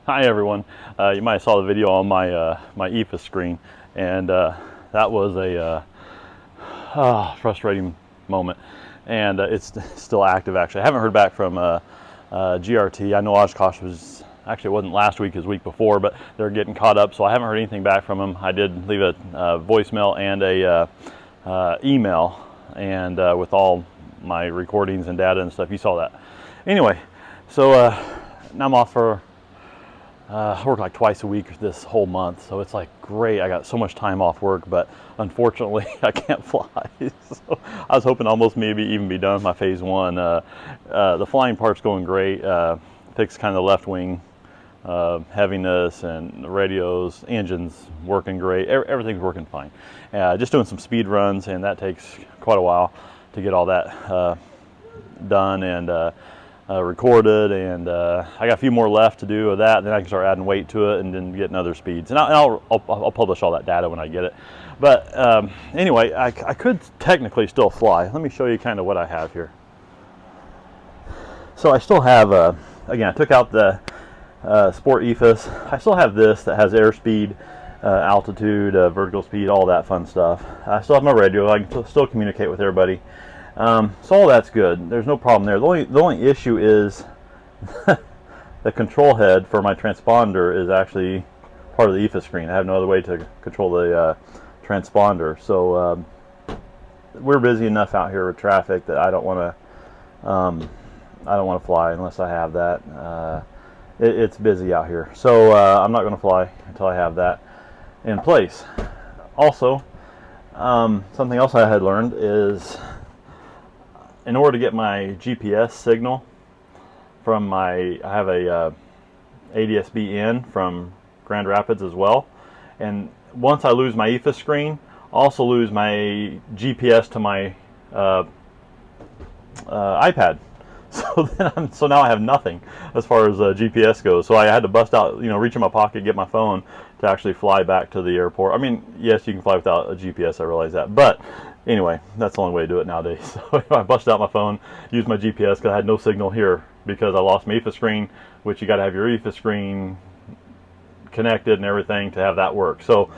Hi everyone. You might have saw the video on my my Efis screen, and that was a frustrating moment. And it's still active. Actually, I haven't heard back from GRT. I know Oshkosh was actually, it wasn't last week, it was week before, but they're getting caught up. So I haven't heard anything back from them. I did leave a voicemail and a email, and with all my recordings and data and stuff. You saw that. Anyway, so now I'm off for. I work like twice a week this whole month, so it's like great. I got so much time off work, but unfortunately I can't fly. So I was hoping almost maybe even be done with my phase one. The flying part's going great. Fixed kind of the left wing heaviness, and the radios, engines working great. Everything's working fine. Just doing some speed runs, and that takes quite a while to get all that done and recorded, and I got a few more left to do of that, and then I can start adding weight to it and then getting other speeds, and I'll publish all that data when I get it. But anyway, I could technically still fly. Let me show you kind of what I have here. So I still have again, I took out the Sport Efis. I still have this that has airspeed, altitude, vertical speed, all that fun stuff. I still have my radio. I can still communicate with everybody. So all that's good. There's no problem there. The only issue is the control head for my transponder is actually part of the Efis screen. I have no other way to control the transponder. So we're busy enough out here with traffic that I don't want to fly unless I have that. It's busy out here, so I'm not going to fly until I have that in place. Also, something else I had learned is, in order to get my GPS signal from I have a ADSB in from Grand Rapids as well, and once I lose my Efis screen, I also lose my GPS to my iPad. So now I have nothing as far as GPS goes. So I had to bust out, reach in my pocket, get my phone to actually fly back to the airport. I mean, yes, you can fly without a GPS. I realize that, but anyway, that's the only way to do it nowadays. So I busted out my phone, used my GPS because I had no signal here because I lost my Efis screen, which you got to have your Efis screen connected and everything to have that work. So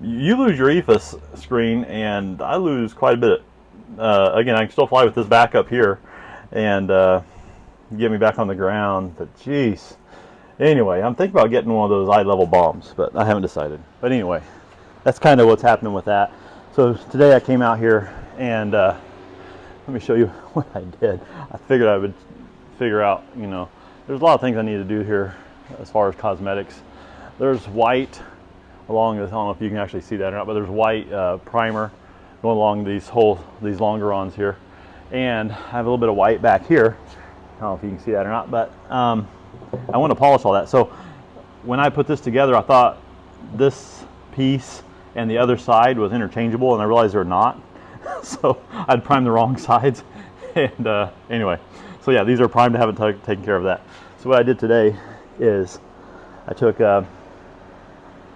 you lose your Efis screen, and I lose quite a bit. Again, I can still fly with this backup here and get me back on the ground, but geez. Anyway, I'm thinking about getting one of those eye-level bombs, but I haven't decided. But anyway, that's kind of what's happening with that. So today I came out here, and let me show you what I did. I figured I would figure out, there's a lot of things I need to do here as far as cosmetics. There's white along this, I don't know if you can actually see that or not, but there's white primer going along these longerons here. And I have a little bit of white back here. I don't know if you can see that or not, but I want to polish all that. So when I put this together, I thought this piece and the other side was interchangeable, and I realized they're not. So I'd primed the wrong sides. And anyway, so yeah, these are primed. I haven't taken care of that. So what I did today is I took all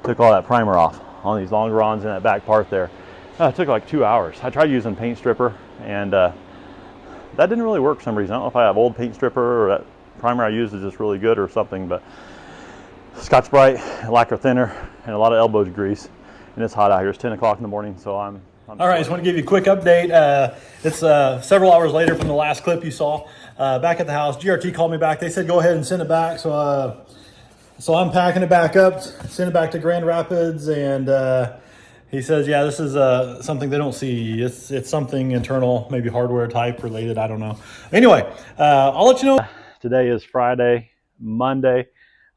that primer off on these longerons and that back part there. It took like 2 hours. I tried using paint stripper, and that didn't really work for some reason. I don't know if I have old paint stripper or that primer I used is just really good or something, but Scotch-Brite, lacquer thinner, and a lot of elbow grease. And it's hot out here. It's 10 o'clock in the morning, so I'm all right, I just want to give you a quick update. It's several hours later from the last clip you saw. Back at the house, GRT called me back. They said go ahead and send it back. So I'm packing it back up, send it back to Grand Rapids, and he says, yeah, this is something they don't see. It's something internal, maybe hardware type related. I don't know. Anyway, I'll let you know. Today is Friday. Monday,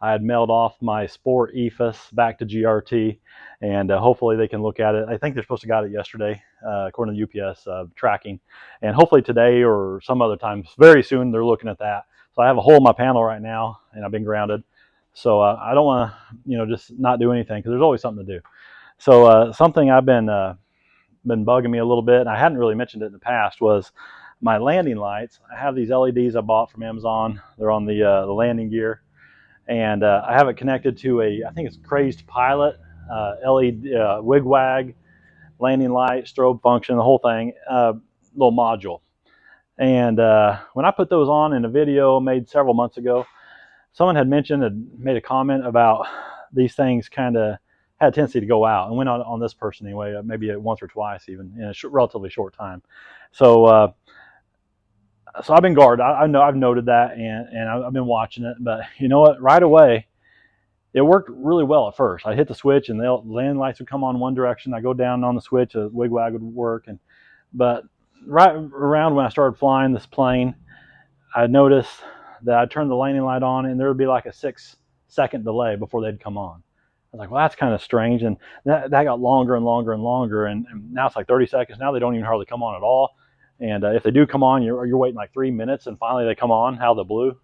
I had mailed off my Sport Efis back to GRT, and hopefully they can look at it. I think they're supposed to got it yesterday, according to UPS tracking, and hopefully today or some other time, very soon, they're looking at that. So I have a hole in my panel right now, and I've been grounded. So I don't want to, just not do anything, because there's always something to do. So something I've been bugging me a little bit, and I hadn't really mentioned it in the past, was my landing lights. I have these LEDs I bought from Amazon. They're on the landing gear, and I have it connected to I think it's Crazed Pilot LED WigWag landing light, strobe function, the whole thing, little module. And when I put those on in a video made several months ago, someone had made a comment about these things kind of had a tendency to go out, and went on this person anyway, maybe once or twice even in a relatively short time. So so I've been guarded. I know I've noted that, and I've been watching it. But you know what? Right away, it worked really well at first. I hit the switch, and the landing lights would come on one direction. I go down on the switch, a WigWag would work. But right around when I started flying this plane, I noticed that I'd turn the landing light on, and there would be like a 6-second delay before they'd come on. I was like, well, that's kind of strange. And that got longer and longer and longer. And now it's like 30 seconds. Now they don't even hardly come on at all. And if they do come on, you're waiting like 3 minutes, and finally they come on out of the blue.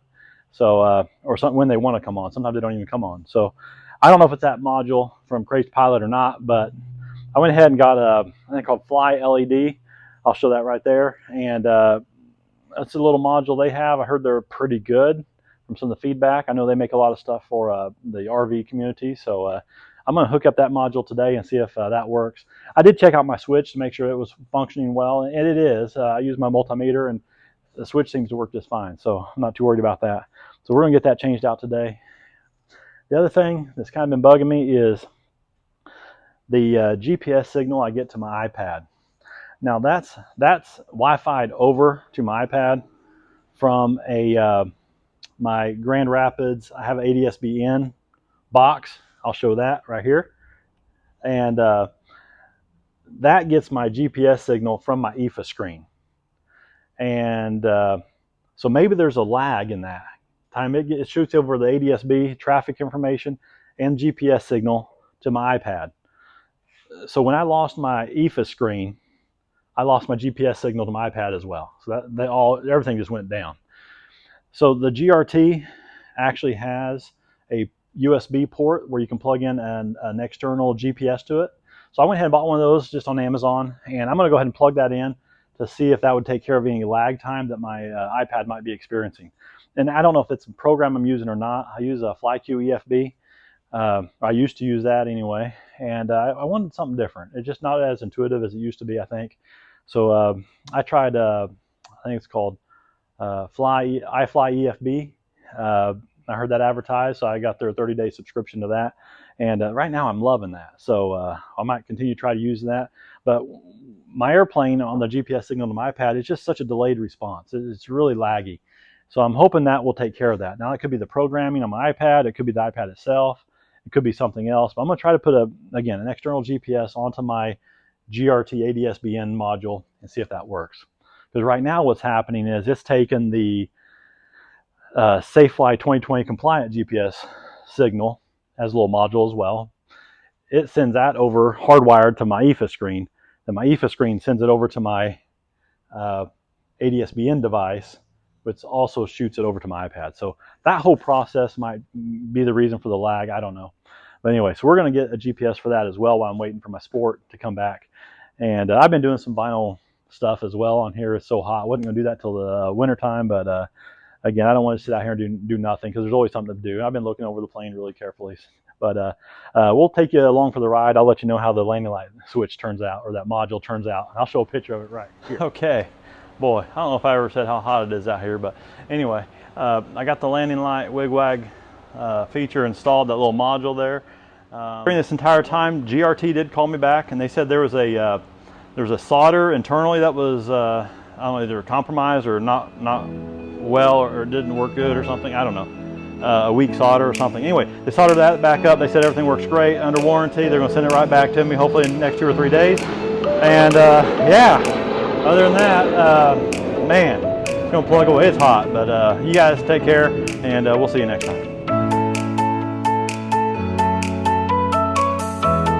So, or something when they want to come on. Sometimes they don't even come on. So I don't know if it's that module from Crazy Pilot or not, but I went ahead and got a thing called Fly LED. I'll show that right there. And that's a little module they have. I heard they're pretty good from some of the feedback. I know they make a lot of stuff for the RV community. So I'm going to hook up that module today and see if that works. I did check out my switch to make sure it was functioning well, and it is. I use my multimeter, and the switch seems to work just fine. So I'm not too worried about that. So we're going to get that changed out today. The other thing that's kind of been bugging me is the GPS signal I get to my iPad. Now that's Wi-Fi'd over to my iPad from my Grand Rapids. I have an ADS-B in box. I'll show that right here. And that gets my GPS signal from my Efis screen. And so maybe there's a lag in that. Time it shoots over the ADS-B traffic information and GPS signal to my iPad. So when I lost my Efis screen, I lost my GPS signal to my iPad as well. So everything just went down. So the GRT actually has a USB port where you can plug in an external GPS to it. So I went ahead and bought one of those just on Amazon, and I'm going to go ahead and plug that in to see if that would take care of any lag time that my iPad might be experiencing. And I don't know if it's a program I'm using or not. I use a FlyQ EFB. I used to use that anyway, and I wanted something different. It's just not as intuitive as it used to be, I think. So I tried, I think it's called iFly EFB. I heard that advertised, so I got their 30-day subscription to that. And right now I'm loving that. So I might continue to try to use that. But my airplane on the GPS signal to my iPad is just such a delayed response. It's really laggy. So I'm hoping that will take care of that. Now it could be the programming on my iPad. It could be the iPad itself. It could be something else. But I'm going to try to put, again, an external GPS onto my GRT ADS-B-in module and see if that works. Because right now what's happening is it's taken the SafeFly 2020 compliant GPS signal as a little module as well. It sends that over hardwired to my Efis screen. Then my Efis screen sends it over to my ADS-B-in device, which also shoots it over to my iPad. So that whole process might be the reason for the lag. I don't know. But anyway, so we're going to get a GPS for that as well while I'm waiting for my Sport to come back. And I've been doing some vinyl stuff as well on here. It's so hot. I wasn't going to do that till the winter time, but again, I don't want to sit out here and do nothing because there's always something to do. I've been looking over the plane really carefully. But we'll take you along for the ride. I'll let you know how the landing light switch turns out, or that module turns out. I'll show a picture of it right here. Okay. Boy, I don't know if I ever said how hot it is out here, but anyway, I got the landing light WigWag feature installed, that little module there. During this entire time, GRT did call me back, and they said there was a solder internally that was I don't know, either compromised or not well, or didn't work good or something. I don't know, a weak solder or something. Anyway, they soldered that back up. They said everything works great, under warranty. They're going to send it right back to me, hopefully in the next 2 or 3 days. And yeah, other than that, man, it's going to plug away. It's hot, but you guys take care, and we'll see you next time.